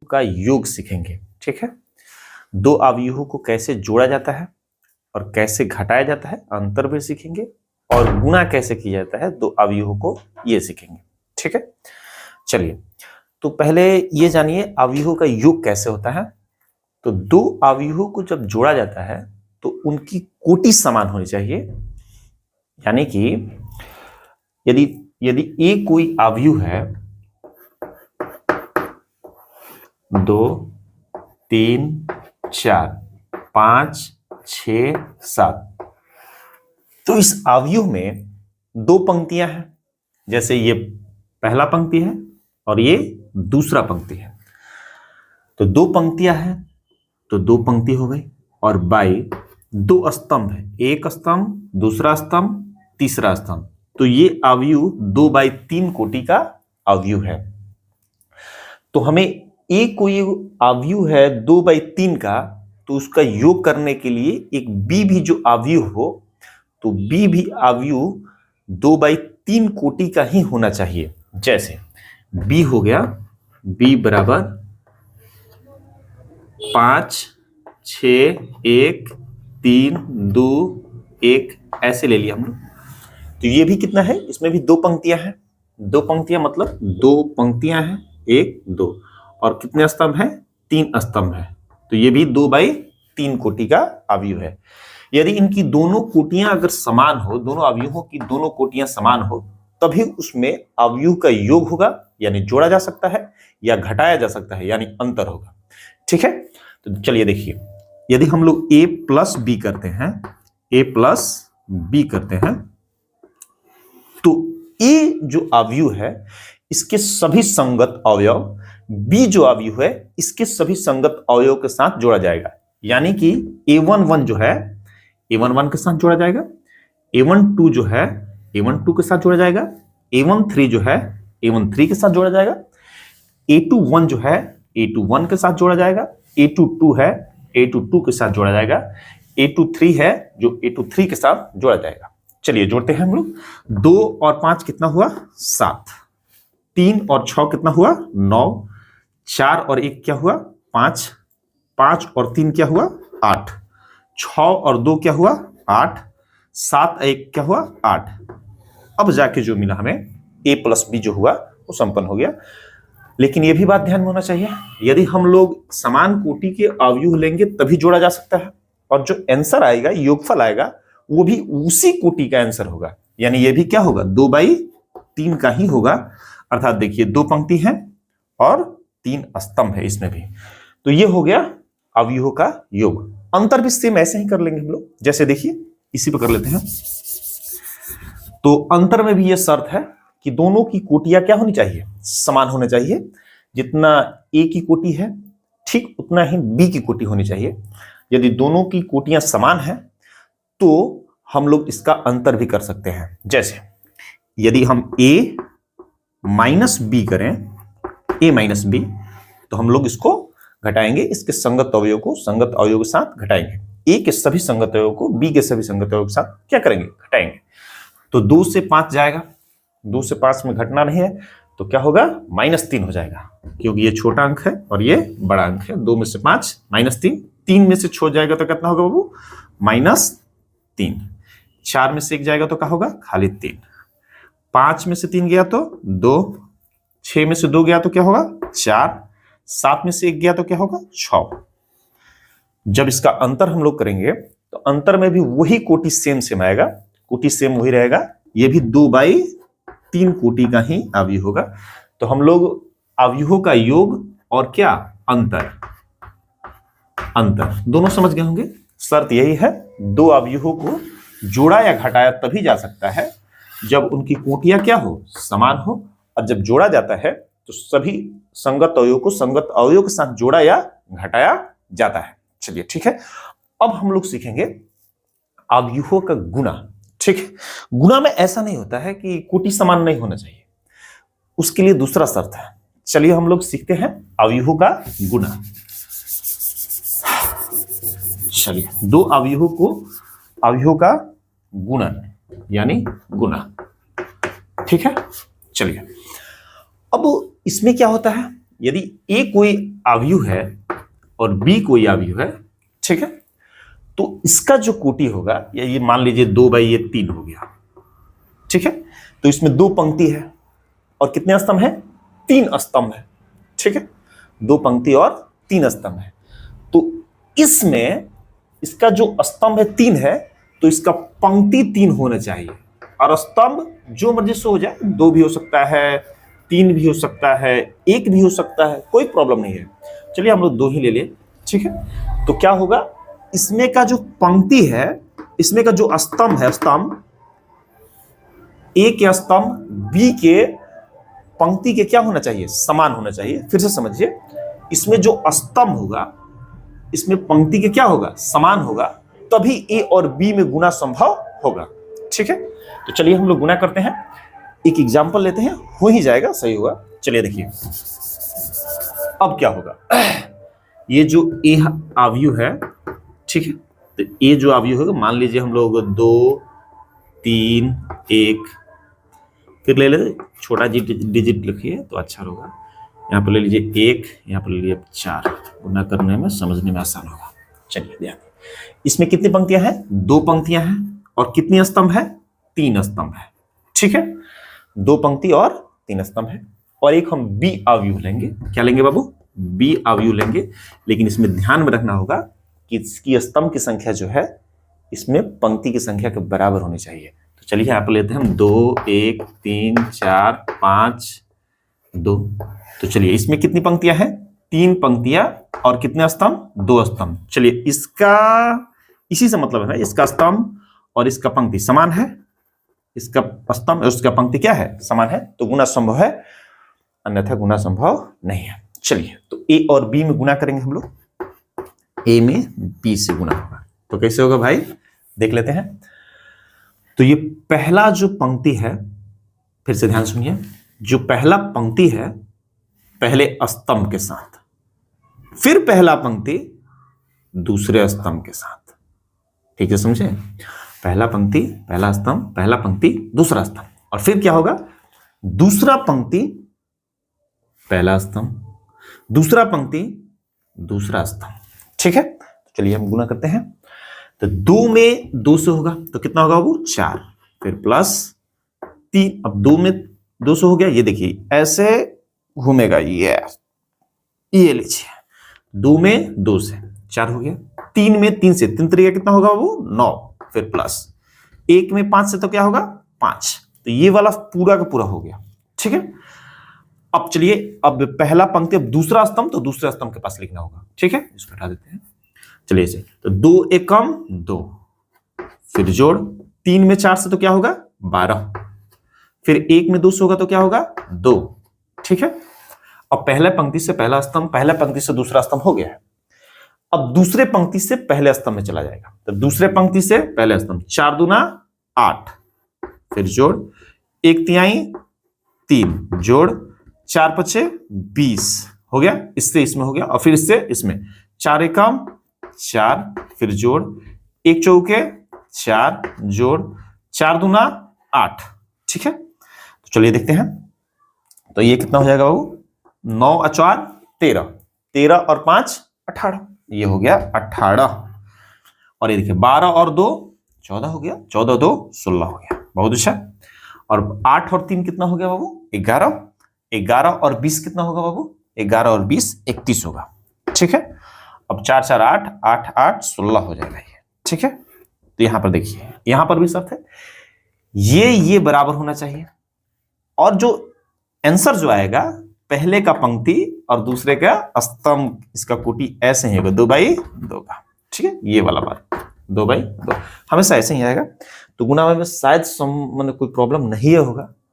का योग सीखेंगे। ठीक है, दो अवयवों को कैसे जोड़ा जाता है और कैसे घटाया जाता है अंतर भी सीखेंगे, और गुणा कैसे किया जाता है दो अवयवों को, ये सीखेंगे। ठीक है, चलिए तो पहले ये जानिए अवयवों का योग कैसे होता है। तो दो अवयवों को जब जोड़ा जाता है तो उनकी कोटि समान होनी चाहिए, यानी कि यदि यदि ए कोई अवयव है 2 3 4 5 6 7, तो इस अवयव में दो पंक्तियां हैं, जैसे ये पहला पंक्ति है और ये दूसरा पंक्ति है। तो दो पंक्तियां हैं तो दो पंक्ति हो गई, और बाई दो स्तंभ है, एक स्तंभ दूसरा स्तंभ तीसरा स्तंभ, तो ये अवयव 2/3 कोटि का अवयव है। तो हमें एक कोई अवयव है 2/3 का, तो उसका योग करने के लिए एक बी भी जो अवयव हो, तो बी भी अवयव 2/3 कोटि का ही होना चाहिए। जैसे बी हो गया, बी बराबर 5 6 1 3 2 1, ऐसे ले लिया हम लोग। तो ये भी कितना है, इसमें भी दो पंक्तियां हैं, दो पंक्तियां मतलब दो पंक्तियां हैं, 1 2, और कितने स्तंभ हैं, 3 स्तंभ है, तो ये भी 2/3 कोटि का अवयव है। यदि इनकी दोनों कोटियां अगर समान हो, दोनों अवयवों की दोनों कोटियां समान हो, तभी उसमें अवयव का योग होगा, यानी जोड़ा जा सकता है, या घटाया जा सकता है, यानी अंतर होगा। ठीक है, तो चलिए देखिए, यदि हम लोग a प्लस बी करते हैं, a प्लस बी करते हैं, तो a जो अवयव है इसके सभी संगत अवयव, b जो अवयव है इसके सभी संगत अवयव के साथ जोड़ा जाएगा। यानी कि a11 जो है a11 के साथ जोड़ा जाएगा, a12 जो है a12 के साथ जोड़ा जाएगा, a13 जो है a13 के साथ जोड़ा जाएगा, a21 जो है a21 के साथ जोड़ा जाएगा, a22 है a22 के साथ जोड़ा जाएगा, a23 है जो a23 के साथ जोड़ा जाएगा। चलिए जोड़ते हैं हम लोग। 2 और 5 कितना हुआ, 7, 3 और 6 कितना हुआ, 9, 4 और 1 क्या हुआ, 5, 5 और 3 क्या हुआ, 8, 6 और 2 क्या हुआ, 8, 7 और 1 क्या हुआ, 8। अब जाके जो मिला हमें a प्लस बी जो हुआ वो संपन्न हो गया। लेकिन यह भी बात ध्यान में होना चाहिए, यदि हम लोग समान कोटि के अवयव लेंगे तभी जोड़ा जा सकता है, और जो आंसर आएगा, योगफल आएगा, वो भी उसी कोटि का आंसर होगा, यानी ये भी क्या होगा, 2/3 का ही होगा। अर्थात देखिए दो पंक्ति है और 3 स्तंभ है इसमें भी, तो ये हो गया अवयवों का योग। अंतर भी सेम ऐसे ही कर लेंगे हम लोग, जैसे देखिए इसी पर कर लेते हैं। तो अंतर में भी ये शर्त है कि दोनों की कोटियां क्या होनी चाहिए, समान होने चाहिए। जितना ए की कोटि है ठीक उतना ही बी की कोटि होनी चाहिए। यदि दोनों की कोटियां समान हैं तो हम लोग इसका अंतर भी कर सकते हैं। जैसे यदि हम a माइनस बी करें, a माइनस बी, तो हम लोग इसको घटाएंगे, इसके संगत अवयव को संगत अवयव के साथ घटाएंगे। a के सभी संगत अवयव को b के सभी संगत अवयव के साथ क्या करेंगे, घटाएंगे। तो 2 से 5 जाएगा, 2 से 5 में घटना नहीं है, तो क्या होगा, -3 हो जाएगा, क्योंकि ये छोटा अंक है और ये बड़ा अंक है। 2 में से 5 -3, 3 में से छोड़ जाएगा तो कितना होगा बाबू, -3, 4 में से 1 जाएगा तो क्या होगा, खाली 3, 5 में से 3 गया तो 2, 6 में से 2 गया तो क्या होगा, 4, 7 में से 1 गया तो क्या होगा, 6। जब इसका अंतर हम लोग करेंगे तो अंतर में भी वही कोटि सेम आएगा, कोटि सेम वही रहेगा, ये भी 2/3 कोटि का ही अवयव होगा। तो हम लोग अवयवों का योग और क्या, अंतर दोनों समझ गए होंगे। शर्त यही है, दो अवयवों को जोड़ा या घटाया तभी जा सकता है जब उनकी कोटियां क्या हो, समान हो, और जब जोड़ा जाता है तो सभी संगत अवयव को संगत अवयव के साथ जोड़ा या घटाया जाता है। चलिए ठीक है, अब हम लोग सीखेंगे अवयवों का गुणा। ठीक है, गुणा में ऐसा नहीं होता है कि कोटि समान नहीं होना चाहिए, उसके लिए दूसरा शर्त है। चलिए हम लोग सीखते हैं अवयवों का गुणा। चलिए, दो अवयवों का गुणन यानी गुणा। ठीक है, चलिए अब इसमें क्या होता है, यदि ए कोई आव्यूह है और बी कोई आव्यूह है, ठीक है, तो इसका जो कोटि होगा, या ये मान लीजिए 2/3 हो गया, ठीक है, तो इसमें 2 पंक्ति है और कितने स्तंभ है? 3 स्तंभ है, ठीक है, 2 पंक्ति और 3 स्तंभ है। तो इसमें इसका जो स्तंभ है 3 है, तो इसका पंक्ति 3 होना चाहिए और स्तंभ जो मर्जी से हो जाए, 2 भी हो सकता है, 3 भी हो सकता है, 1 भी हो सकता है, कोई प्रॉब्लम नहीं है। चलिए हम लोग 2 ही ले लिए, ठीक है। तो क्या होगा, इसमें का जो पंक्ति है, इसमें का जो स्तंभ है, स्तंभ ए के स्तंभ बी के पंक्ति के क्या होना चाहिए? समान होना चाहिए। फिर से समझिए, इसमें जो स्तंभ होगा, इसमें पंक्ति के क्या होगा? समान होगा, तभी ए और बी में गुना संभव होगा, ठीक है। तो चलिए हम लोग गुना करते हैं, एक एग्जांपल लेते हैं, हो ही जाएगा, सही होगा। चलिए देखिए अब क्या होगा। ये जो ए आव्यूह है, ठीक है, तो ए जो आव्यूह होगा, मान लीजिए हम लोग 2 3 1, फिर ले लेते छोटा डिजिट लिखिए तो अच्छा होगा। यहाँ पर ले लीजिए 1, यहाँ पर ले लीजिए 4, गुना करने में समझने में आसान होगा। चलिए ध्यान, इसमें कितनी पंक्तियां हैं? 2 पंक्तियां हैं और कितनी स्तंभ है? 3 स्तंभ है, ठीक है, 2 पंक्ति और 3 स्तंभ है। और एक हम बी आव्यूह लेंगे। क्या लेंगे बाबू? बी आव्यूह लेंगे, लेकिन इसमें ध्यान में रखना होगा कि इसकी स्तंभ की संख्या जो है, इसमें पंक्ति की संख्या के बराबर होनी चाहिए। तो चलिए यहाँ पर लेते हैं हम 2 1 3 4 5 2। तो चलिए इसमें कितनी पंक्तियां हैं? 3 पंक्तियां और कितने स्तंभ? 2 स्तंभ। चलिए इसका इसी से मतलब है ना, इसका स्तंभ और इसका पंक्ति समान है, इसका स्तंभ और इसका पंक्ति क्या है? समान है, तो गुना संभव है, अन्यथा गुना संभव नहीं है। चलिए तो ए और बी में गुना करेंगे हम लोग, ए में बी से गुना होगा, तो कैसे होगा भाई? देख लेते हैं। तो ये पहला जो पंक्ति है, फिर से ध्यान सुनिए, जो पहला पंक्ति है पहले स्तंभ के साथ, फिर पहला पंक्ति दूसरे स्तंभ के साथ, ठीक है, समझे? पहला पंक्ति पहला स्तंभ, पहला पंक्ति दूसरा स्तंभ, और फिर क्या होगा? दूसरा पंक्ति पहला स्तंभ, दूसरा पंक्ति दूसरा स्तंभ, ठीक है। तो चलिए हम गुना करते हैं। तो 2 में 2 से होगा तो कितना होगा वो? 4, फिर प्लस 3, अब 2 में 2 से हो गया, ये देखिए ऐसे घूमेगा, ये लीजिए, 2 में 2 से 4 हो गया, 3 में 3 से 3 तरीका कितना होगा वो? 9, फिर प्लस 1 में 5 से तो क्या होगा? 5। तो ये वाला पूरा का पूरा हो गया, ठीक है। अब चलिए, अब पहला पंक्ति, अब दूसरा स्तंभ, तो दूसरा स्तंभ के पास लिखना होगा, ठीक है, इसको हटा देते हैं। चलिए इसे, तो 2 एकम 2, फिर जोड़ 3 में 4 से तो क्या होगा? 12, फिर 1 में 2 से होगा तो क्या होगा? 2, ठीक है। अब पहले पंक्ति से पहला स्तंभ, पहले पंक्ति से दूसरा स्तंभ हो गया है। अब दूसरे पंक्ति से पहले स्तंभ में चला जाएगा, तो दूसरे पंक्ति से पहले स्तंभ, 4 दूना 8, फिर जोड़ 1 तिहाई 3, जोड़ 4 पचे 20 हो गया, इससे इसमें हो गया, और फिर इससे इसमें 4 एकम 4, फिर जोड़ 1 चौके 4, जोड़ 4 दूना 8, ठीक है। तो चलिए देखते हैं, तो ये कितना हो जाएगा बाबू? 9 और 4 13, 13 और 5 18, ये हो गया 18। और ये देखिए 12 और 2 14 हो गया, 14 2 16 हो गया, बहुत अच्छा। और 8 और 3 कितना हो गया बाबू? 11, 11 और 20 कितना होगा बाबू? 11 और 20 31 होगा, ठीक है। अब 4 4 8 8 8 16 हो जाएगा ये, ठीक है। तो यहां पर देखिए, यहां पर भी शर्त है, ये बराबर होना चाहिए, और जो आंसर जो आएगा, पहले का पंक्ति और दूसरे का स्तंभ, इसका कोटि ऐसे ही होगा 2/2 का, ठीक है। ये वाला बात 2/2 हमेशा ऐसे ही आएगा। तो गुना में शायद कोई प्रॉब्लम नहीं होगा,